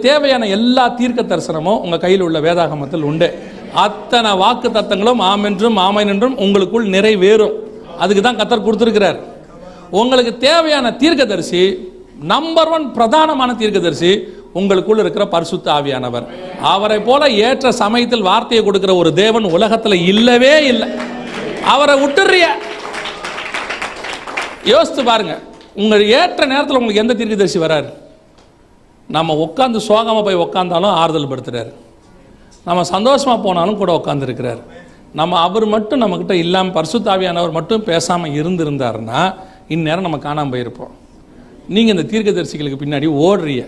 தேவையான எல்லா தீர்க்க தரிசனமும் உங்க கையில் உள்ள வேதாகமத்தில் உண்டு. அத்தனை வாக்கு தத்தங்களும் ஆமென்றும் ஆமென் என்றும் உங்களுக்குள் நிறைவேறும். அதுக்கு தான் கர்த்தர் கொடுத்திருக்கிறார். உங்களுக்கு தேவையான தீர்க்கதரிசி, நம்பர் 1 பிரதானமான தீர்க்கதரிசி உங்களுக்குள் இருக்கிற பரிசுத்த ஆவியானவர். அவரை போல ஏற்ற சமயத்தில் வார்த்தையை கொடுக்கிற ஒரு தேவன் உலகத்தில் இல்லவே இல்லை. அவரை விட்டுறிய யோசித்து பாருங்க. உங்கள் ஏற்ற நேரத்தில் உங்களுக்கு எந்த தீர்க்கதரிசி வராரு? நம்ம உட்காந்து சோகமாக போய் உட்காந்தாலும் ஆறுதல் படுத்துறாரு. நம்ம சந்தோஷமாக போனாலும் கூட உட்காந்துருக்கிறார். நம்ம அவர் மட்டும் நம்மக்கிட்ட இல்லாமல் பரிசுத்த ஆவியானவர் மட்டும் பேசாமல் இருந்திருந்தாருன்னா இந்நேரம் நம்ம காணாமல் போயிருப்போம். நீங்கள் இந்த தீர்க்கதரிசிகளுக்கு பின்னாடி ஓடுறிய,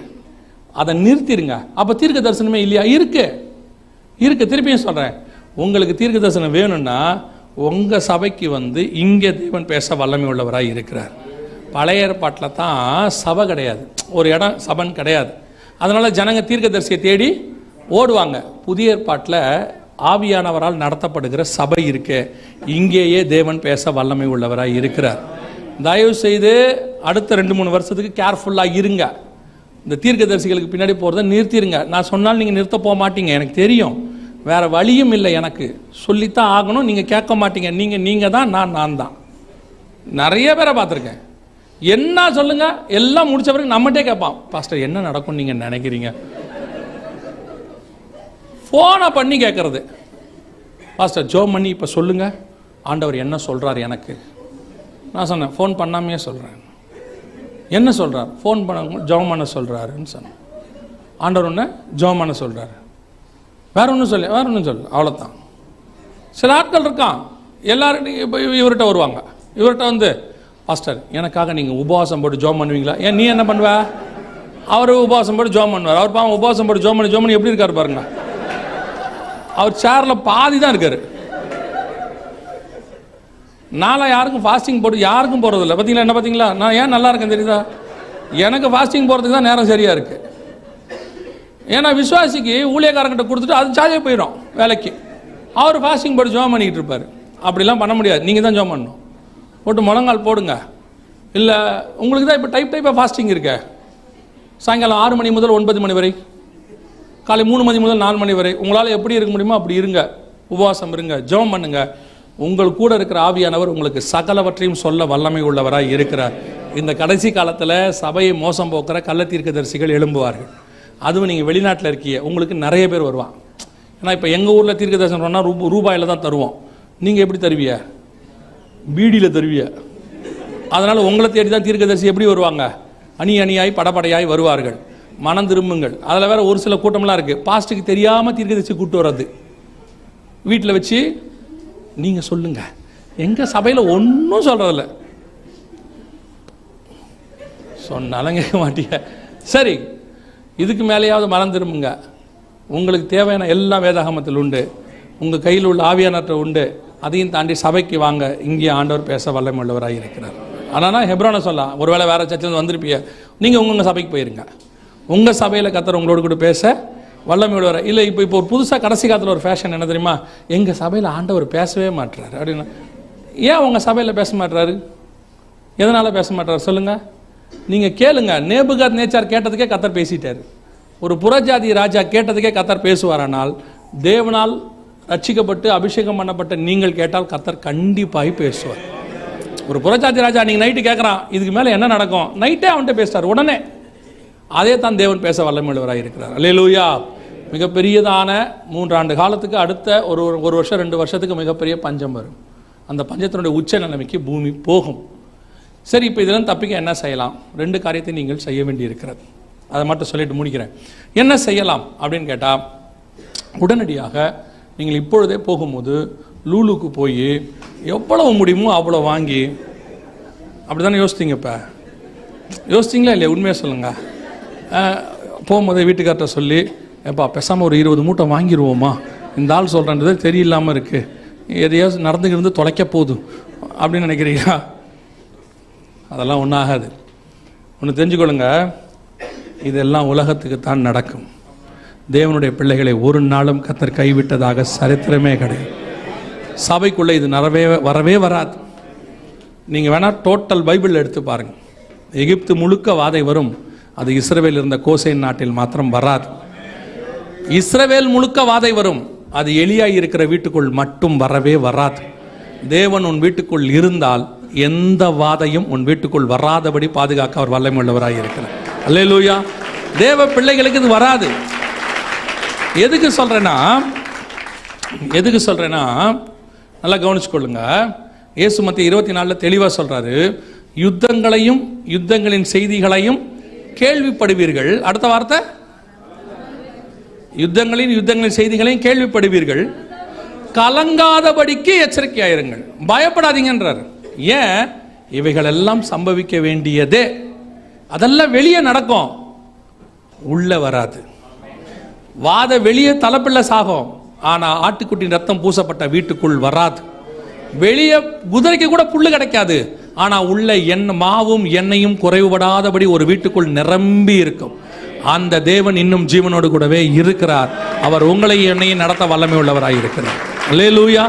அதை நிறுத்திடுங்க. அப்போ தீர்க்க தரிசனமே இல்லையா? இருக்கு. திருப்பியும் சொல்கிறேன், உங்களுக்கு தீர்க்க தரிசனம் வேணும்னா உங்கள் சபைக்கு வந்து இங்கே தேவன் பேச வல்லமை உள்ளவராக இருக்கிறார். பழைய ஏற்பாட்டில் தான் சபை கிடையாது, ஒரு இடம் சபன் கிடையாது. அதனால் ஜனங்க தீர்க்கதரிசியை தேடி ஓடுவாங்க. புதிய ஏற்பாட்டில் ஆவியானவரால் நடத்தப்படுகிற சபை இருக்கு. இங்கேயே தேவன் பேச வல்லமை உள்ளவராக இருக்கிறார். தயவு செய்து அடுத்த 2-3 வருஷத்துக்கு கேர்ஃபுல்லாக இருங்க. இந்த தீர்க்கதரிசிகளுக்கு பின்னாடி போகிறத நிறுத்திடுங்க. நான் சொன்னால் நீங்கள் நிறுத்த போக மாட்டீங்க, எனக்கு தெரியும். வேறு வழியும் இல்லை, எனக்கு சொல்லித்தான் ஆகணும். நீங்கள் கேட்க மாட்டீங்க. நீங்கள் தான், நான் தான். நிறைய பேரை பார்த்துருக்கேன். என்ன சொல்லுங்க, எல்லாம் முடிச்ச பிறகு நம்மகிட்டே கேட்பான், பாஸ்டர் என்ன நடக்கும் நீங்கள் நினைக்கிறீங்க? ஃபோனை பண்ணி கேட்கறது, பாஸ்டர் ஜோம் பண்ணி இப்போ சொல்லுங்க ஆண்டவர் என்ன சொல்கிறார் எனக்கு. நான் சொன்னேன், ஃபோன் பண்ணாமையே சொல்கிறேன். என்ன சொல்கிறார்? ஃபோன் பண்ண ஜோம் பண்ண சொல்கிறாருன்னு சொன்னேன். ஆண்டவர் ஒன்று ஜோம் பண்ண சொல்கிறாரு, வேற ஒன்றும் சொல்லு, அவ்வளோதான். சில ஆட்கள் இருக்கான், எல்லாரும் இப்போ இவர்கிட்ட வருவாங்க. இவர்கிட்ட வந்து, பாஸ்டர் எனக்காக நீங்கள் உபவாசம் போட்டு ஜோம் பண்ணுவீங்களா? ஏன் நீ என்ன பண்ணுவ? அவர் உபவாசம் போட்டு ஜோம் பண்ணுவார். அவர் பாவம் உபவாசம் போட்டு ஜோம் பண்ணி எப்படி இருக்காரு பாருங்க. அவர் சேரில் பாதி தான் இருக்காரு. நான்லாம் யாருக்கும் ஃபாஸ்டிங் போட்டு யாருக்கும் போகிறதில்ல. பார்த்தீங்களா என்ன பார்த்தீங்களா? நான் ஏன் நல்லா இருக்கேன் தெரியுதா? எனக்கு ஃபாஸ்டிங் போகிறதுக்கு தான் நேரம் சரியாக இருக்குது. ஏன்னா விசுவாசிக்கு ஊழியக்காரங்கிட்ட கொடுத்துட்டு அது சார்ஜே போயிடும் வேலைக்கு. அவர் ஃபாஸ்டிங் போட்டு ஜோம் பண்ணிக்கிட்டு இருப்பார். அப்படிலாம் பண்ண முடியாது. நீங்கள் தான் ஜோம் பண்ணணும். போட்டு முழங்கால் போடுங்க. இல்லை உங்களுக்கு தான் இப்போ டைப்பாக ஃபாஸ்டிங் இருக்க. சாயங்காலம் 6 மணி முதல் 9 மணி வரை, காலை 3 மணி முதல் 4 மணி வரை உங்களால் எப்படி இருக்க முடியுமோ அப்படி இருங்க. உபவாசம் இருங்க, ஜெபம் பண்ணுங்க. உங்கள் கூட இருக்கிற ஆவியானவர் உங்களுக்கு சகலவற்றையும் சொல்ல வல்லமை உள்ளவராக இருக்கிறார். இந்த கடைசி காலத்தில் சபையை மோசம் போக்குற கள்ள தீர்க்கதரிசிகள் எழும்புவார்கள். அதுவும் நீங்கள் வெளிநாட்டில் இருக்கீங்க, உங்களுக்கு நிறைய பேர் வருவான். ஏன்னா இப்போ எங்கள் ஊரில் தீர்க்கதரிசனம் சொன்னால் ரூபாயில் தான் தருவோம். நீங்கள் எப்படி தருவிய? பீடியில் தருவிய. அதனால் உங்களை தேடி தான் தீர்க்கதரிசி எப்படி வருவாங்க? அணியாய் படப்படையாய் வருவார்கள். மனம் திரும்புங்கள். அதில் வேறு ஒரு சில கூட்டம்லாம் இருக்குது, பாஸ்ட்டுக்கு தெரியாமல் தீர்க்கதரிசி கூப்பிட்டு வர்றது. வீட்டில் வச்சு நீங்கள் சொல்லுங்கள். எங்கள் சபையில் ஒன்றும் சொல்கிறதில்ல, சொன்னாலும் கேட்க மாட்டீங்க. சரி, இதுக்கு மேலேயாவது மனம் திரும்புங்க. உங்களுக்கு தேவையான எல்லா வேதாகமத்தில் உண்டு, உங்கள் கையில் உள்ள ஆவியானற்ற உண்டு. அதையும் தாண்டி சபைக்கு வாங்க. இங்கே ஆண்டவர் பேச வல்லமை உள்ளவராக இருக்கிறார். ஆனால் ஹெப்ரோனை சொல்லலாம், ஒருவேளை வேறு சர்ச்சில் வந்திருப்பீங்க, நீங்கள் உங்கள் சபைக்கு போயிருங்க. உங்கள் சபையில் கர்த்தர் உங்களோடு கூட பேச வல்லமை உள்ளவராக. இல்லை இப்போ ஒரு புதுசாக கடைசி காலத்தில் ஒரு ஃபேஷன் என்ன தெரியுமா? எங்கள் சபையில் ஆண்டவர் பேசவே மாட்டுறாரு அப்படின்னா. ஏன் உங்கள் சபையில் பேச மாட்டுறாரு? எதனால் பேச மாட்டுறாரு சொல்லுங்கள். நீங்கள் கேளுங்க. நேபுகாத் நேச்சார் கேட்டதுக்கே கர்த்தர் பேசிட்டார். ஒரு புறஜாதி ராஜா கேட்டதுக்கே கர்த்தர் பேசுவாரானால், தேவனால் ரட்சிக்கப்பட்டு அபிஷேகம் பண்ணப்பட்ட நீங்கள் கேட்டால் கர்த்தர் கண்டிப்பாக பேசுவார். ஒரு புறஜாதி ராஜா நீங்கள் நைட்டு கேட்குறான், இதுக்கு மேலே என்ன நடக்கும், நைட்டே அவன்கிட்ட பேசுகிறார் உடனே. அதே தான் தேவன் பேச வல்லமையுள்ளவராக இருக்கிறார். அல்லேலூயா. மிகப்பெரியதான 3 ஆண்டு காலத்துக்கு அடுத்த ஒரு வருஷம் 2 வருஷத்துக்கு மிகப்பெரிய பஞ்சம் வரும். அந்த பஞ்சத்தினுடைய உச்ச நிலைமைக்கு பூமி போகும். சரி, இப்போ இதெல்லாம் தப்பிக்க என்ன செய்யலாம்? 2 காரியத்தை நீங்கள் செய்ய வேண்டி இருக்கிறது. அதை மட்டும் சொல்லிட்டு முடிக்கிறேன். என்ன செய்யலாம் அப்படின்னு கேட்டால், உடனடியாக நீங்கள் இப்பொழுதே போகும்போது லூலுக்கு போய் எவ்வளவு முடியுமோ அவ்வளோ வாங்கி, அப்படி தானே யோசித்தீங்க? இப்போ யோசிச்சிங்களா இல்லையா? உண்மையாக சொல்லுங்கள். போகும்போதே வீட்டுக்கார்ட்ட சொல்லி, எப்பா பேசாமல் ஒரு 20 மூட்டை வாங்கிடுவோமா, இந்த ஆள் சொல்கிறன்றது தெரியலாமல் இருக்குது, எதையாவது நடந்துக்கிட்டு தொலைக்க போதும் அப்படின்னு நினைக்கிறீங்களா? அதெல்லாம் ஒன்றும் ஆகாது. ஒன்று தெரிஞ்சுக்கொள்ளுங்க, இதெல்லாம் உலகத்துக்கு தான் நடக்கும். தேவனுடைய பிள்ளைகளை ஒரு நாளும் கர்த்தர் கைவிட்டதாக சரித்திரமே கிடையாது. சபைக்குள்ளே இது வரவே வராது. நீங்கள் வேணால் டோட்டல் பைபிள் எடுத்து பாருங்கள். எகிப்து முழுக்க வாதை வரும். அது இஸ்ரவேல் இருந்த கோசேன் நாட்டில் மாத்திரம் வராது. இஸ்ரவேல் முழுக்க வாதை வரும், அது எலியாய் இருக்கிற வீட்டுக்குள் மட்டும் வரவே வராது. தேவன் உன் வீட்டுக்குள் இருந்தால் எந்த வாதையும் உன் வீட்டுக்குள் வராதபடி பாதுகாக்க அவர் வல்லமை உள்ளவராக இருக்கிறார். அல்லேலூயா. தேவ பிள்ளைகளுக்கு இது வராது. எதுக்கு சொல்றேன்னா நல்லா கவனிச்சுக்கொள்ளுங்க. இயேசு மத்திய 24 தெளிவாக சொல்றாரு, யுத்தங்களையும் யுத்தங்களின் செய்திகளையும் கேள்விப்படுவீர்கள். அடுத்த வார்த்தை, யுத்தங்களின் செய்திகளையும் கேள்விப்படுவீர்கள், கலங்காதபடிக்கு எச்சரிக்கையாயிருங்கள், பயப்படாதீங்கன்றார். ஏன்? இவைகள் எல்லாம் சம்பவிக்க வேண்டியதே. அதெல்லாம் வெளியே நடக்கும், உள்ள வராது. வாத வெளியே தலைப்பிள்ள சாகும், ஆனா ஆட்டுக்குட்டின் ரத்தம் பூசப்பட்ட வீட்டுக்குள் வராது. வெளியே குதிரைக்கு கூட புல்லு கிடைக்காது, ஆனா உள்ள மாவும் எண்ணெயும் குறைவுபடாதபடி ஒரு வீட்டுக்குள் நிரம்பி இருக்கும். அந்த தேவன் இன்னும் ஜீவனோடு கூடவே இருக்கிறார். அவர் உங்களை என்னையும் நடத்த வல்லமை உள்ளவராக இருக்கிறார். அல்லேலூயா.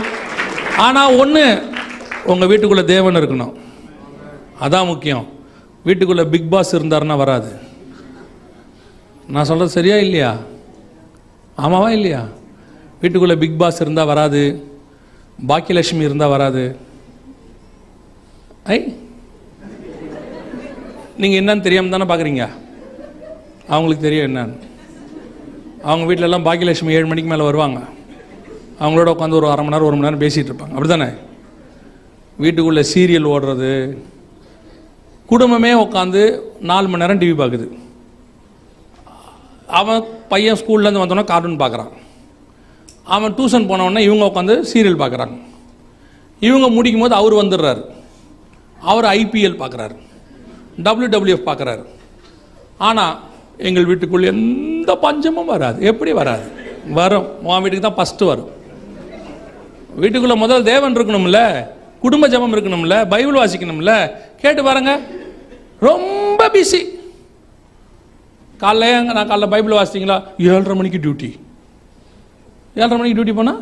ஆனா ஒண்ணு, உங்க வீட்டுக்குள்ள தேவன் இருக்கணும், அதான் முக்கியம். வீட்டுக்குள்ள பிக் பாஸ் இருந்தாருன்னா வராது. நான் சொல்றது சரியா இல்லையா? ஆமாவா இல்லையா? வீட்டுக்குள்ள பிக் பாஸ் இருந்தா வராது, பாக்கியலட்சுமி இருந்தா வராது. நீங்க என்னன்னு தெரியாம தானே பாக்குறீங்க. அவங்களுக்கு தெரியும் என்னன்னு. அவங்க வீட்டில எல்லாம் பாக்கியலட்சுமி 7 மணிக்கு மேலே வருவாங்க. அவங்களோட உட்காந்து ஒரு அரை மணி நேரம் 1 மணி நேரம் பேசிட்டு இருப்பாங்க. அப்படித்தானே? வீட்டுக்குள்ள சீரியல் ஓடுறது, குடும்பமே உட்காந்து 4 மணி நேரம் டிவி பார்க்குது. அவன் பையன் ஸ்கூல்லேருந்து வந்தோன்னா கார்ட்டூன் பார்க்குறான். அவன் டியூஷன் போனவொடனே இவங்க உட்காந்து சீரியல் பார்க்குறாங்க. இவங்க முடிக்கும் போது அவர் வந்துடுறாரு. அவர் IPL பார்க்குறாரு, WWF பார்க்குறாரு. ஆனால் எங்கள் வீட்டுக்குள்ளே எந்த பஞ்சமும் வராது. எப்படி வராது? வரும். உன் வீட்டுக்கு தான் ஃபஸ்ட்டு வரும். வீட்டுக்குள்ளே முதல் தேவன் இருக்கணும்ல, குடும்ப ஜபம் இருக்கணும்ல, பைபிள் வாசிக்கணும்ல. கேட்டு பாருங்க, ரொம்ப பிஸி. காலைல பைபிள் வாசித்தீங்களா? 7:30 மணிக்கு டியூட்டி. 7:30 மணிக்கு டியூட்டி போனால்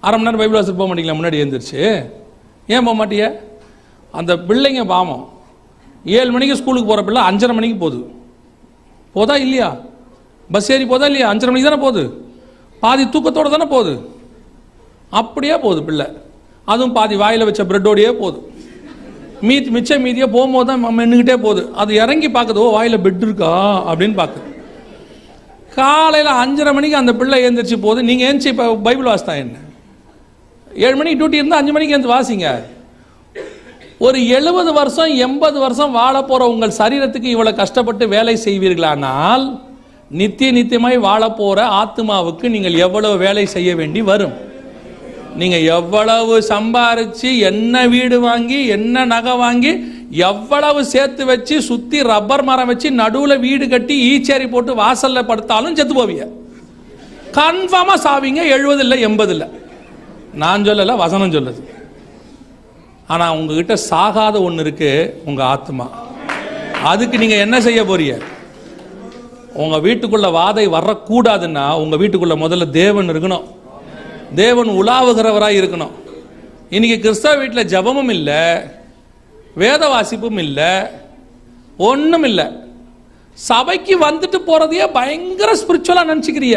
அரை மணி நேரம் பைபிள் வாசிட்டு போக மாட்டீங்களா? முன்னாடி எழுந்திரிச்சு ஏன் போக மாட்டிய? அந்த பிள்ளைங்க பாவம். 7 மணிக்கு ஸ்கூலுக்கு போகிற பிள்ளை 5:30 மணிக்கு போதா இல்லையா? பஸ் ஏறி போதா இல்லையா? 5:30 மணிக்கு தானே போகுது. பாதி தூக்கத்தோடு தானே போகுது. அப்படியே போகுது பிள்ளை. அதுவும் பாதி வாயில் வச்ச பிரெட்டோடையே போகுது. மிச்ச மீதியே போகும்போது தான் மென்னுக்கிட்டே போகுது. அது இறங்கி பார்க்குது, ஓ வாயில் பெட் இருக்கா அப்படின்னு பார்க்குது. காலையில் 5:30 மணிக்கு அந்த பிள்ளை எழுந்திரிச்சு போகுது. நீங்கள் ஏந்திச்சு இப்போ பைபிள் வாசித்தா என்ன? 7 மணிக்கு டியூட்டி இருந்தால் 5 மணிக்கு எழுந்து வாசிங்க. ஒரு 70 வருஷம் 80 வருஷம் வாழ போகிற உங்கள் சரீரத்துக்கு இவ்வளோ கஷ்டப்பட்டு வேலை செய்வீர்களானால், நித்தியமாய் வாழ போகிற ஆத்மாவுக்கு நீங்கள் எவ்வளவு வேலை செய்ய வேண்டி வரும்? நீங்கள் எவ்வளவு சம்பாரிச்சு, என்ன வீடு வாங்கி, என்ன நகை வாங்கி, எவ்வளவு சேர்த்து வச்சு, சுற்றி ரப்பர் மரம் வச்சு, நடுவில் வீடு கட்டி, ஈச்சேரி போட்டு வாசலில் படுத்தாலும் செத்து போவீங்க. கன்ஃபார்மாக சாவீங்க. 70 இல்லை 80 இல்லை. நான் சொல்லலை, வசனம் சொல்லுது. ஆனால் உங்ககிட்ட சாகாத ஒன்று இருக்கு, உங்கள் ஆத்மா. அதுக்கு நீங்கள் என்ன செய்ய போறீங்க? உங்கள் வீட்டுக்குள்ள வாதை வரக்கூடாதுன்னா உங்கள் வீட்டுக்குள்ள முதல்ல தேவன் இருக்கணும். தேவன் உலாவுகிறவராக இருக்கணும். இன்னைக்கு கிறிஸ்தவ வீட்டில் ஜபமும் இல்லை, வேத வாசிப்பும் இல்லை, ஒன்றும் இல்லை. சபைக்கு வந்துட்டு போகிறதையே பயங்கர ஸ்பிரிச்சுவலாக நினச்சிக்கிறிய.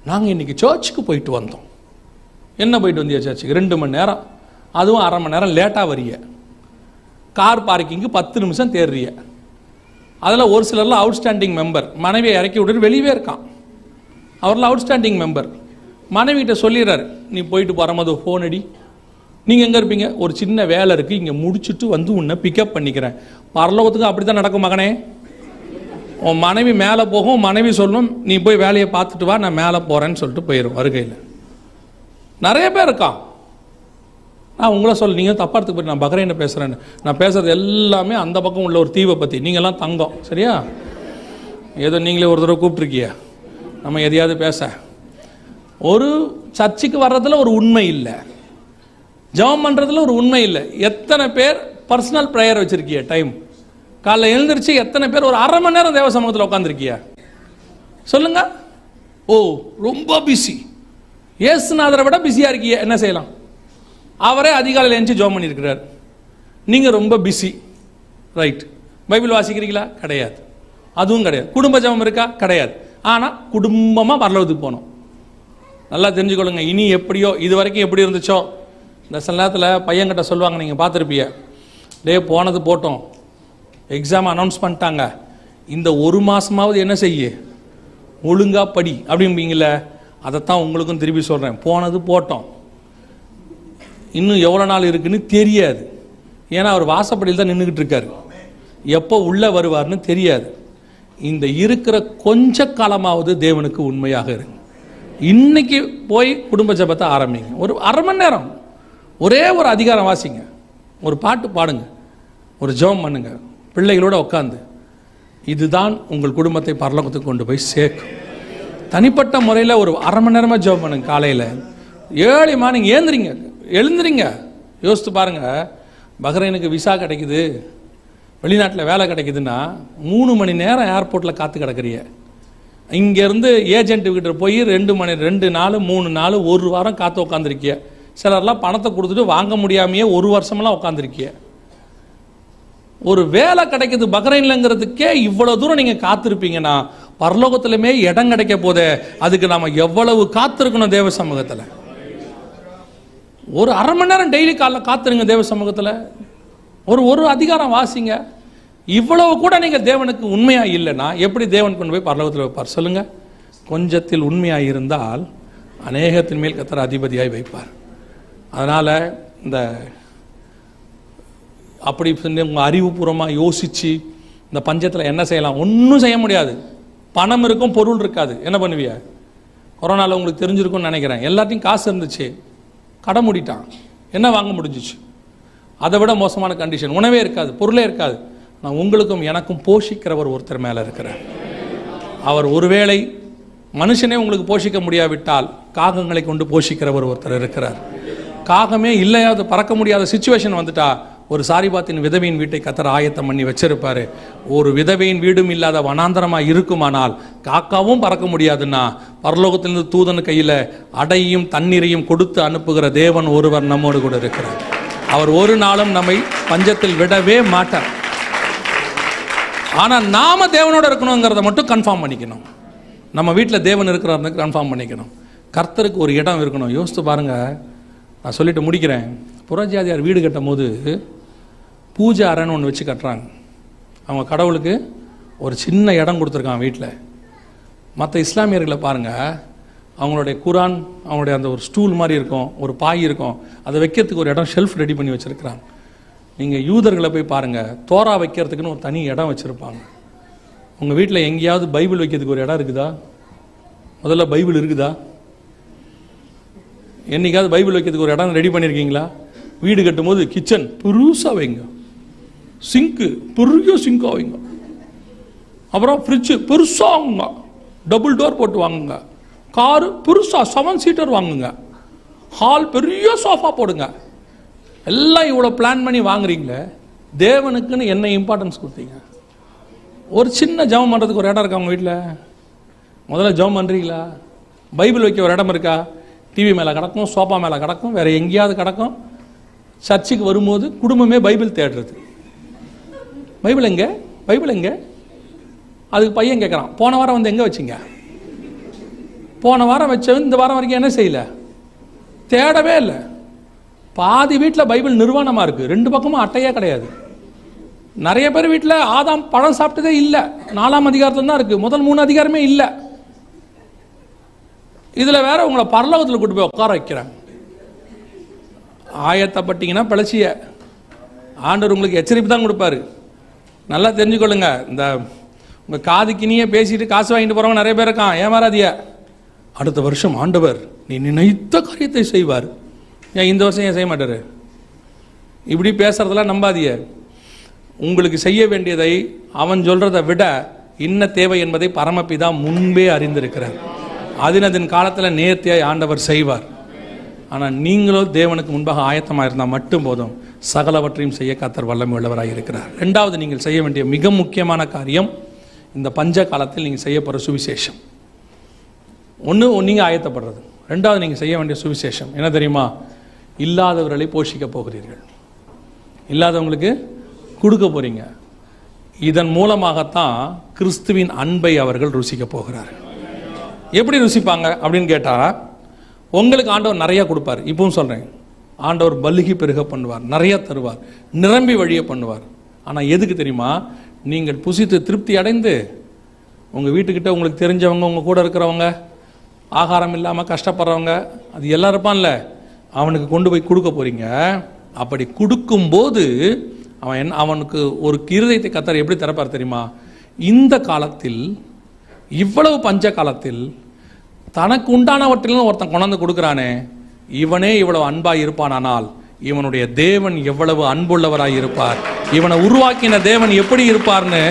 நாங்கள் இன்னைக்கு சர்ச்சுக்கு போயிட்டு வந்தோம். என்ன போயிட்டு வந்தியா சர்ச்சுக்கு? 2 மணி நேரம், அதுவும் அரை மணி நேரம் லேட்டாக வரிய. கார் பார்க்கிங்கு 10 நிமிஷம் தேடுறிய. அதில் ஒரு சிலர்லாம் அவுட்ஸ்டாண்டிங் மெம்பர், மனைவியை இறக்கி விட்டுட்டு வெளியே இருக்கான். அவர்லாம் அவுட்ஸ்டாண்டிங் மெம்பர். மனைவிட்ட சொல்லிடுறாரு, நீ போயிட்டு வரும்போது ஃபோன் அடி. நீங்கள் எங்கே இருப்பீங்க? ஒரு சின்ன வேலை இருக்குது, இங்கே முடிச்சுட்டு வந்து உன்னை பிக்கப் பண்ணிக்கிறேன். பரலோகத்துக்கு அப்படி தான் நடக்கும் மகனே. உன் மனைவி மேலே போகும், மனைவி சொல்லணும் நீ போய் வேலையை பார்த்துட்டு வா, நான் மேலே போகிறேன்னு சொல்லிட்டு போயிடும். வருகையில் நிறைய பேர் இருக்கான். நான் உங்களை சொல்ல, நீங்கள் தப்பா எடுத்துக்கு போய் நான் பக்ரைனை பேசுகிறேன்னு. நான் பேசுகிறது எல்லாமே அந்த பக்கம் உள்ள ஒரு தீவை பற்றி. நீங்கள்லாம் தங்கம், சரியா? ஏதோ நீங்களே ஒரு தடவை கூப்பிட்ருக்கிய நம்ம எதையாவது பேச. ஒரு சர்ச்சுக்கு வர்றதுல ஒரு உண்மை இல்லை, ஜெபம் பண்ணுறதுல ஒரு உண்மை இல்லை. எத்தனை பேர் பர்சனல் ப்ரேயர் வச்சுருக்கிய டைம்? காலைல எழுந்திரிச்சு எத்தனை பேர் ஒரு அரை மணி நேரம் தேவ சமூகத்தில் உட்காந்துருக்கிய? சொல்லுங்க. ஓ ரொம்ப பிஸி. ஏசுநாதரை விட பிஸியாக இருக்கிய. என்ன செய்யலாம்? அவரே அதிகாலையில் எழுந்து ஜெபம் பண்ணியிருக்கிறார். நீங்கள் ரொம்ப பிஸி, ரைட். பைபிள் வாசிக்கிறீங்களா? கிடையாது. அதுவும் கிடையாது. குடும்ப ஜெபம் இருக்கா? கிடையாது. ஆனால் குடும்பமாக பரலோகத்துக்கு போகணும். நல்லா தெரிஞ்சுக்கொள்ளுங்க. இனி எப்படியோ இது வரைக்கும் எப்படி இருந்துச்சோ, இந்த சில நேரத்தில் பையன்கிட்ட சொல்லுவாங்க, நீங்கள் பார்த்துருப்பீங்க, போனது போட்டோம், எக்ஸாம் அனௌன்ஸ் பண்ணிட்டாங்க, இந்த ஒரு மாதமாவது என்ன செய்ய, ஒழுங்கா படி அப்படிம்பீங்கள. அதைத்தான் உங்களுக்கும் திருப்பி சொல்கிறேன். போனது போட்டோம், இன்னும் எவ்வளோ நாள் இருக்குன்னு தெரியாது. ஏன்னா அவர் வாசப்படியில் தான் நின்றுக்கிட்டு இருக்காரு. எப்போ உள்ளே வருவார்னு தெரியாது. இந்த இருக்கிற கொஞ்ச காலமாவது தேவனுக்கு உண்மையாக இருங்க. இன்னைக்கு போய் குடும்ப ஜெபத்தை ஆரம்பிங்க. ஒரு அரை மணி நேரம் ஒரே ஒரு அதிகாரம் வாசிங்க, ஒரு பாட்டு பாடுங்க, ஒரு ஜெபம் பண்ணுங்க பிள்ளைகளோட உட்காந்து. இதுதான் உங்கள் குடும்பத்தை பரலோகத்துக்கு கொண்டு போய் சேர்க்கும். தனிப்பட்ட முறையில் ஒரு அரை மணி நேரமாக ஜெபம் பண்ணுங்க. காலையில் 7 மார்னிங் எழுந்துறீங்க. யோசித்து பாருங்க, பஹ்ரைனுக்கு விசா கிடைக்குது, வெளிநாட்டில் வேலை கிடைக்குதுன்னா 3 மணி நேரம் ஏர்போர்ட்டில் காத்து கிடக்குறிய. இங்கேருந்து ஏஜென்ட்டுக்கிட்ட போய் 2 நாள் 3 நாள் 1 வாரம் காத்து உட்காந்துருக்கிய. சிலர்லாம் பணத்தை கொடுத்துட்டு வாங்க முடியாமையே 1 வருஷமெல்லாம் உட்காந்துருக்கிய. ஒரு வேலை கிடைக்குது பஹ்ரைன்லங்கிறதுக்கே இவ்வளோ தூரம் நீங்கள் காத்திருப்பீங்கன்னா, பரலோகத்திலுமே இடம் கிடைக்க போதே அதுக்கு நாம் எவ்வளவு காத்திருக்கணும் தேவ சமூகத்தில். ஒரு அரை மணி நேரம் டெய்லி காலைல காத்துருங்க தேவ சமூகத்தில். ஒரு அதிகாரம் வாசிங்க. இவ்வளவு கூட நீங்கள் தேவனுக்கு உண்மையாக இல்லைன்னா எப்படி தேவன் கொண்டு போய் பரலோகத்தில் வைப்பார் சொல்லுங்க? கொஞ்சத்தில் உண்மையாக இருந்தால் அநேகத்தின் மேல் கர்த்தர் அதிபதியாய் வைப்பார். அதனால் இந்த அப்படி உங்கள் அறிவுபூர்வமாக யோசித்து இந்த பஞ்சத்தில் என்ன செய்யலாம்? ஒன்றும் செய்ய முடியாது. பணம் இருக்கும், பொருள் இருக்காது. என்ன பண்ணுவிய? கொரோனாவில் உங்களுக்கு தெரிஞ்சிருக்கும்னு நினைக்கிறேன். எல்லாத்தையும் காசு இருந்துச்சு, கடை மூடிட்டான். என்ன வாங்க முடிஞ்சிச்சு? அதை விட மோசமான கண்டிஷன். உணவே இருக்காது, பொருளே இருக்காது. நான் உங்களுக்கும் எனக்கும் போஷிக்கிறவர் ஒருத்தர் மேலே இருக்கிறார். அவர் ஒருவேளை மனுஷனே உங்களுக்கு போஷிக்க முடியாவிட்டால் காகங்களை கொண்டு போஷிக்கிறவர் ஒருத்தர் இருக்கிறார். காகமே இல்லையாவது பறக்க முடியாத சிச்சுவேஷன் வந்துட்டா ஒரு சாரிபாத்தின் விதவையின் வீட்டை கர்த்தர் ஆயத்தம் பண்ணி வச்சிருப்பாரு. ஒரு விதவையின் வீடும் இல்லாத வனாந்தரமாக இருக்குமானால் காக்காவும் பறக்க முடியாதுன்னா, பரலோகத்திலிருந்து தூதன் கையில் அடையும் தண்ணீரையும் கொடுத்து அனுப்புகிற தேவன் ஒருவர் நம்மோடு கூட இருக்கிறார். அவர் ஒரு நாளும் நம்மை பஞ்சத்தில் விடவே மாட்டார். ஆனால் நாம தேவனோட இருக்கணுங்கிறத மட்டும் கன்ஃபார்ம் பண்ணிக்கணும். நம்ம வீட்டில் தேவன் இருக்கிறாருன்னு கன்ஃபார்ம் பண்ணிக்கணும். கர்த்தருக்கு ஒரு இடம் இருக்கணும். யோசித்து பாருங்க. நான் சொல்லிட்டு முடிக்கிறேன். புறஜாதியார் வீடு கட்டும் போது பூஜை அறைன்னு ஒன்று வச்சு கட்டுறாங்க. அவங்க கடவுளுக்கு ஒரு சின்ன இடம் கொடுத்துருக்காங்க வீட்டில். மற்ற இஸ்லாமியர்களை பாருங்கள், அவங்களுடைய குரான், அவங்களுடைய அந்த ஒரு ஸ்டூல் மாதிரி இருக்கும், ஒரு பாய் இருக்கும், அதை வைக்கிறதுக்கு ஒரு இடம் ஷெல்ஃப் ரெடி பண்ணி வச்சுருக்கிறாங்க. நீங்கள் யூதர்களை போய் பாருங்கள், தோரா வைக்கிறதுக்குன்னு ஒரு தனி இடம் வச்சுருப்பாங்க. உங்கள் வீட்டில் எங்கேயாவது பைபிள் வைக்கிறதுக்கு ஒரு இடம் இருக்குதா? முதல்ல பைபிள் இருக்குதா? என்னைக்காவது பைபிள் வைக்கிறதுக்கு ஒரு இடம் ரெடி பண்ணியிருக்கீங்களா? வீடு கட்டும் போது கிச்சன் பெருசாக வைங்க, சிங்க்கு பெரிய சிங்காக வைங்க, அப்புறம் ஃப்ரிட்ஜு பெருசாக வாங்குங்க, டபுள் டோர் போட்டு வாங்குங்க, காரு பெருசாக 7 சீட்டர் வாங்குங்க, ஹால் பெரிய சோஃபா போடுங்க. எல்லாம் இவ்வளோ பிளான் பண்ணி வாங்குறீங்களே, தேவனுக்குன்னு என்ன இம்பார்ட்டன்ஸ் கொடுத்தீங்க? ஒரு சின்ன ஜெபம் பண்ணுறதுக்கு ஒரு இடம் இருக்கா உங்கள் வீட்டில்? முதல்ல ஜெபம் பண்ணுறீங்களா? பைபிள் வைக்க ஒரு இடம் இருக்கா? டிவி மேலே கிடக்கும், சோஃபா மேலே கிடக்கும், வேறு எங்கேயாவது கிடக்கும். சர்ச்சுக்கு வரும்போது குடும்பமே பைபிள் தேடுறது. பைபிள் எங்கே? பைபிள் எங்கே? அதுக்கு பையன் கேட்குறான், போன வாரம் வந்து எங்கே வச்சிங்க? போன வாரம் வச்சவன் இந்த வாரம் வரைக்கும் என்ன செய்யலை? தேடவே இல்லை. பாதி வீட்டில் பைபிள் நிர்வாணமாக இருக்குது, 2 பக்கமும் அட்டையே கிடையாது. நிறைய பேர் வீட்டில் ஆதாம் பழம் சாப்பிட்டதே இல்லை, 4ஆம் அதிகாரத்தில் தான் இருக்குது, முதல் 3 அதிகாரமே இல்லை. இதில் வேற உங்களை பரலோகத்தில் கூட்டு போய் உட்கார வைக்கிறாங்க. ஆயத்தப்பட்டீங்கன்னா பிழைச்சிய ஆண்டவர் உங்களுக்கு எச்சரிப்பு தான் கொடுப்பாரு. நல்லா தெரிஞ்சுக்கொள்ளுங்க. இந்த உங்கள் காதுக்கினியே பேசிட்டு காசு வாங்கிட்டு போகிறவங்க நிறைய பேர் இருக்கான். ஏமாறாதிய. அடுத்த வருஷம் ஆண்டவர் நீ நினைத்த காரியத்தை செய்வார். ஏன் இந்த வருஷம் ஏன் செய்ய மாட்டார்? இப்படி பேசுறதெல்லாம் நம்பாதிய. உங்களுக்கு செய்ய வேண்டியதை அவன் சொல்றதை விட என்ன தேவை என்பதை பரமபிதா முன்பே அறிந்திருக்கிறார். அதன் காலத்தில் நேர்த்தியாய் ஆண்டவர் செய்வார். ஆனால் நீங்களோ தேவனுக்கு முன்பாக ஆயத்தமாக இருந்தால் மட்டும் போதும், சகலவற்றையும் செய்ய கர்த்தர் வல்லமை உள்ளவராக இருக்கிறார். 2வது நீங்கள் செய்ய வேண்டிய மிக முக்கியமான காரியம், இந்த பஞ்ச காலத்தில் நீங்கள் செய்ய போகிற சுவிசேஷம். ஒன்று நீங்கள் ஆயத்தப்படுறது, 2வது நீங்கள் செய்ய வேண்டிய சுவிசேஷம் என்ன தெரியுமா? இல்லாதவர்களை போஷிக்க போகிறீர்கள், இல்லாதவங்களுக்கு கொடுக்க போகிறீங்க. இதன் மூலமாகத்தான் கிறிஸ்துவின் அன்பை அவர்கள் ருசிக்க போகிறார்கள். எப்படி ருசிப்பாங்க அப்படின்னு கேட்டால், உங்களுக்கு ஆண்டவர் நிறையா கொடுப்பார். இப்பவும் சொல்கிறேன், ஆண்டவர் பலுகி பெருக பண்ணுவார், நிறையா தருவார், நிரம்பி வழிய பண்ணுவார். ஆனால் எதுக்கு தெரியுமா? நீங்கள் புசித்து திருப்தி அடைந்து உங்கள் வீட்டுக்கிட்ட உங்களுக்கு தெரிஞ்சவங்க, உங்கள் கூட இருக்கிறவங்க, ஆகாரம் இல்லாமல் கஷ்டப்படுறவங்க, அது எல்லாம் இருப்பான்ல, அவனுக்கு கொண்டு போய் கொடுக்க போகிறீங்க. அப்படி கொடுக்கும்போது அவனுக்கு ஒரு இருதயத்தை கர்த்தர் எப்படி திறப்பார் தெரியுமா? இந்த காலத்தில், இவ்வளவு பஞ்ச காலத்தில் தனக்கு உண்டானவற்றிலும் ஒருத்தன் கொண்டாந்து கொடுக்குறானே, இவனே இவ்வளவு அன்பாய் இருப்பானால் இவனுடைய தேவன் எவ்வளவு அன்புள்ளவராய் இருப்பார், இவனை உருவாக்கின தேவன் எப்படி இருப்பார்னு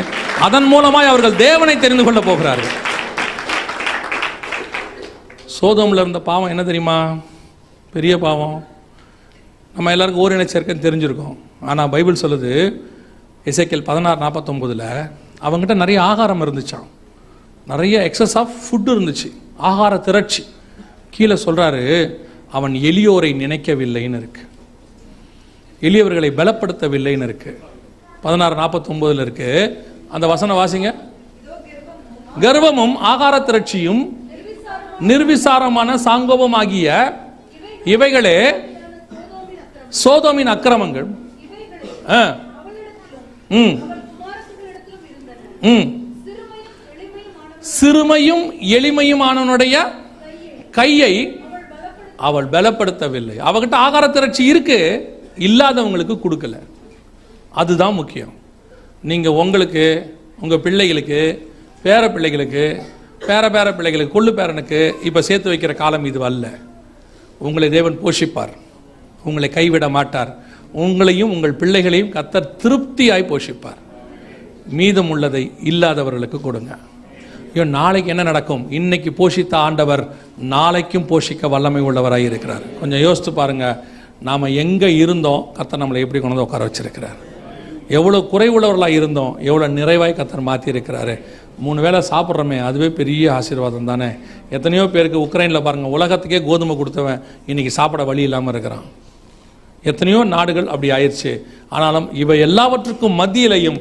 அதன் மூலமாய் அவர்கள் தேவனை தெரிந்து கொள்ள போகிறார்கள். சோதோமில் இருந்த பாவம் என்ன தெரியுமா? பெரிய பாவம். நம்ம எல்லாருக்கும் ஓரின சேர்க்கைன்னு தெரிஞ்சிருக்கோம். ஆனால் பைபிள் சொல்லுது, எசேக்கியேல் 16:49 அவங்ககிட்ட நிறைய ஆகாரம் இருந்துச்சான், நிறைய எக்ஸஸ் ஆஃப் ஃபுட் இருந்துச்சு, ஆகார திரட்சி. கீழே சொல்கிறாரு, அவன் எளியோரை நினைக்கவில்லைன்னு இருக்கு, எளியவர்களை பலப்படுத்தவில்லைன்னு இருக்கு. 16:49 இருக்கு. அந்த வசனம் வாசிங்க. கர்வமும் ஆகார திரட்சியும் நிர்விசாரமான சாங்கோபம் ஆகிய இவைகளே சோதோமின் அக்கிரமங்கள். சிறுமையும் எளிமையுமானவனுடைய கையை அவள் பலப்படுத்தவில்லை. அவகிட்ட ஆகார திரட்சி இருக்கு, இல்லாதவங்களுக்கு கொடுக்கல. அதுதான் முக்கியம். நீங்கள் உங்களுக்கு, உங்கள் பிள்ளைகளுக்கு, பேர பிள்ளைகளுக்கு, பேர பிள்ளைகளுக்கு, கொள்ளு பேரனுக்கு இப்போ சேர்த்து வைக்கிற காலம் இது அல்ல. உங்களை தேவன் போஷிப்பார், உங்களை கைவிட மாட்டார். உங்களையும் உங்கள் பிள்ளைகளையும் கர்த்தர் திருப்தியாய் போஷிப்பார். மீதம் உள்ளதை இல்லாதவர்களுக்கு கொடுங்க. நாளைக்கு என்ன நடக்கும்? இன்னைக்கு போஷித்த ஆண்டவர் நாளைக்கும் போஷிக்க வல்லமை உள்ளவராய் இருக்கிறார். கொஞ்சம் யோசித்து பாருங்க, நாம் எங்கே இருந்தோம், கர்த்தர் நம்மளை எப்படி கொண்டு வந்து உட்கார வச்சிருக்கிறார். எவ்வளோ குறைவுள்ளவர்களாக இருந்தோம், எவ்வளோ நிறைவாய் கர்த்தர் மாற்றி இருக்கிறாரு. 3 வேளை சாப்பிட்றோமே, அதுவே பெரிய ஆசீர்வாதம் தானே. எத்தனையோ பேருக்கு உக்ரைனில் பாருங்கள், உலகத்துக்கே கோதுமை கொடுத்தவன் இன்றைக்கி சாப்பிட வழி இல்லாமல் இருக்கிறான். எத்தனையோ நாடுகள் அப்படி ஆயிடுச்சு. ஆனாலும் இவை எல்லாவற்றுக்கும் மத்தியிலையும்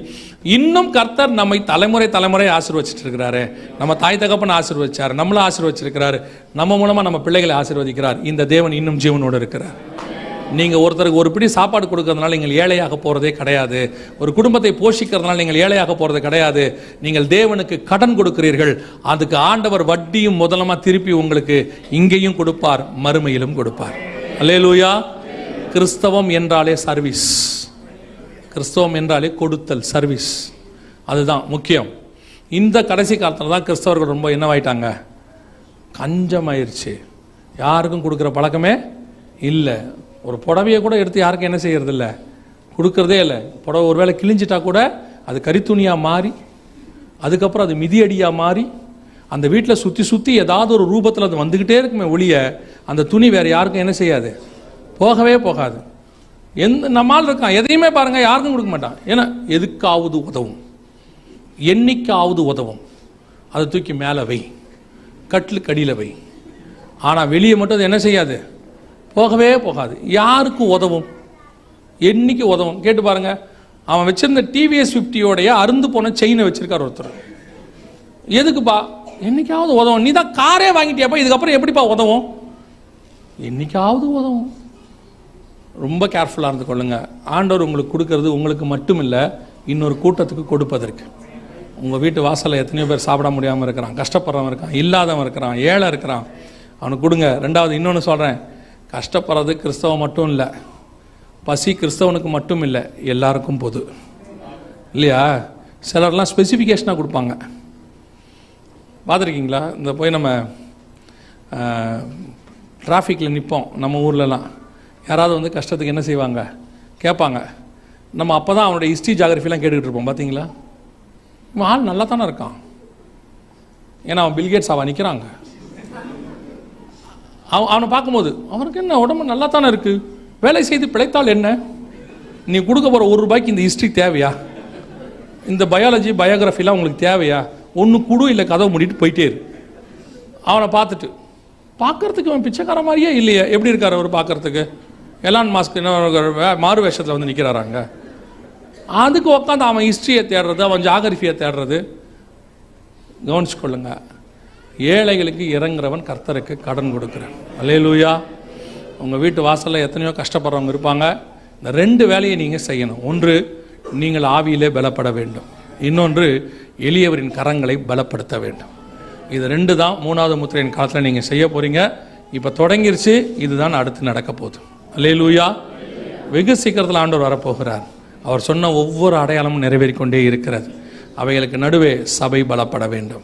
இன்னும் கர்த்தர் நம்மை தலைமுறை ஆசீர்வச்சிட்டு இருக்கிறாரு. நம்ம தாய் தகப்பன் ஆசீர்வச்சார், நம்மளை ஆசீர்வச்சிருக்கிறாரு, நம்ம மூலமாக நம்ம பிள்ளைகளை ஆசீர்வதிக்கிறார். இந்த தேவன் இன்னும் ஜீவனோடு இருக்கிறார். நீங்கள் ஒருத்தருக்கு ஒரு பிடி சாப்பாடு கொடுக்கறதுனால நீங்கள் ஏழையாக போகிறதே கிடையாது. ஒரு குடும்பத்தை போஷிக்கிறதுனால நீங்கள் ஏழையாக போகிறது கிடையாது. நீங்கள் தேவனுக்கு கடன் கொடுக்கிறீர்கள், அதுக்கு ஆண்டவர் வட்டியும் முதலமாக திருப்பி உங்களுக்கு இங்கேயும் கொடுப்பார், மறுமையிலும் கொடுப்பார். அல்லேலூயா. கிறிஸ்தவம் என்றாலே சர்வீஸ், கிறிஸ்தவம் என்றாலே கொடுத்தல், சர்வீஸ். அதுதான் முக்கியம். இந்த கடைசி காலத்தில் தான் கிறிஸ்தவர்கள் ரொம்ப என்னவாயிட்டாங்க, கஞ்சமாயிருச்சு. யாருக்கும் கொடுக்குற பழக்கமே இல்லை. ஒரு புடவையை கூட எடுத்து யாருக்கும் என்ன செய்யறது இல்லை, கொடுக்கறதே இல்லை. புடவை ஒரு வேளை கிழிஞ்சிட்டா கூட அது கரித்துணியாக மாறி, அதுக்கப்புறம் அது மிதியடியாக மாறி, அந்த வீட்டில் சுற்றி ஏதாவது ஒரு ரூபத்தில் அது வந்துக்கிட்டே இருக்குமே ஒழிய அந்த துணி வேறு யாருக்கும் என்ன செய்யாது, போகவே போகாது. நம்மால் இருக்கான், எதையுமே பாருங்கள் யாருக்கும் கொடுக்க மாட்டான். ஏன்னா எதுக்காவது உதவும், என்னைக்காவது உதவும், அதை தூக்கி மேலே வை, கட்டிலுக்கு அடியில் வை. ஆனால் வெளியே மட்டும் அது என்ன செய்யாது, போகவே போகாது. யாருக்கு உதவும், என்னைக்கு உதவும் கேட்டு பாருங்க. அவன் வச்சிருந்த டிவிஎஸ் 50 அருந்து போன செயினை வச்சிருக்கார் ஒருத்தர். எதுக்குப்பா? என்னைக்காவது உதவும். நீ தான் காரே வாங்கிட்டியாப்பா, இதுக்கப்புறம் எப்படிப்பா உதவும்? என்னைக்காவது உதவும். ரொம்ப கேர்ஃபுல்லாக இருந்து கொள்ளுங்க. ஆண்டவர் உங்களுக்கு கொடுக்கறது உங்களுக்கு மட்டும் இல்லை, இன்னொரு கூட்டத்துக்கு கொடுப்பதற்கு. உங்கள் வீட்டு வாசலில் எத்தனையோ பேர் சாப்பிட முடியாமல் இருக்கிறான், கஷ்டப்படுறவன் இருக்கான், இல்லாதவன் இருக்கிறான், ஏழை இருக்கிறான், அவனுக்கு கொடுங்க. ரெண்டாவது இன்னொன்று சொல்கிறேன், கஷ்டப்படுறது கிறிஸ்தவம் மட்டும் இல்லை, பசி கிறிஸ்தவனுக்கு மட்டும் இல்லை, எல்லாருக்கும் பொது இல்லையா? சிலர்லாம் ஸ்பெசிஃபிகேஷனாக கொடுப்பாங்க, பார்த்துருக்கீங்களா? இந்த போய் நம்ம டிராஃபிக்கில் நிற்போம், நம்ம ஊர்லலாம் யாராவது வந்து கஷ்டத்துக்கு என்ன செய்வாங்க, கேட்பாங்க. நம்ம அப்போ தான் அவனுடைய ஹிஸ்ட்ரி ஜாகிரஃபிலாம் கேட்டுக்கிட்டு இருப்போம். பார்த்தீங்களா, இவன் ஆள் நல்லா தானே இருக்கான், ஏன்னா அவன் பில்கேட்ஸ் அவன் நிற்கிறாங்க. அவனை பார்க்கும்போது அவனுக்கு என்ன உடம்பு நல்லா தானே இருக்குது, வேலை செய்து பிழைத்தால் என்ன, நீ கொடுக்க போகிற ₹1 இந்த ஹிஸ்ட்ரி தேவையா, இந்த பயாலஜி பயோகிராஃபிலாம் உங்களுக்கு தேவையா? ஒன்று குடு, இல்லை கதவை மூடிட்டு போயிட்டே இரு. அவனை பார்த்துட்டு பார்க்கறதுக்கு அவன் பிச்சைக்கார மாதிரியே இல்லையே, எப்படி இருக்கார் அவர் பார்க்கறதுக்கு? எலான் மாஸ்க் என்ன மாறு வேஷத்தில் வந்து நிற்கிறாராங்க. அதுக்கு உட்காந்து அவன் ஹிஸ்ட்ரியை தேடுறது, அவன் ஜாகிரபியை தேடுறது. கவனிச்சுக்கொள்ளுங்க, ஏழைகளுக்கு இறங்குறவன் கர்த்தருக்கு கடன் கொடுக்குறான். அல்லேலூயா. உங்கள் வீட்டு வாசலில் எத்தனையோ கஷ்டப்படுறவங்க இருப்பாங்க. இந்த 2 வேலையை நீங்கள் செய்யணும். ஒன்று, நீங்கள் ஆவியிலே பலப்பட வேண்டும். இன்னொன்று, எளியவரின் கரங்களை பலப்படுத்த வேண்டும். இது 2 தான் 3வது முத்திரையின் காலத்தில் நீங்கள் செய்ய போகிறீங்க. இப்போ தொடங்கிருச்சு, இதுதான் அடுத்து நடக்க போகுது. அல்லேலூயா. வெகு சீக்கிரத்தில் ஆண்டவர் வரப்போகிறார். அவர் சொன்ன ஒவ்வொரு அடையாளமும் நிறைவேறிக்கொண்டே இருக்கிறது. அவைகளுக்கு நடுவே சபை பலப்பட வேண்டும்.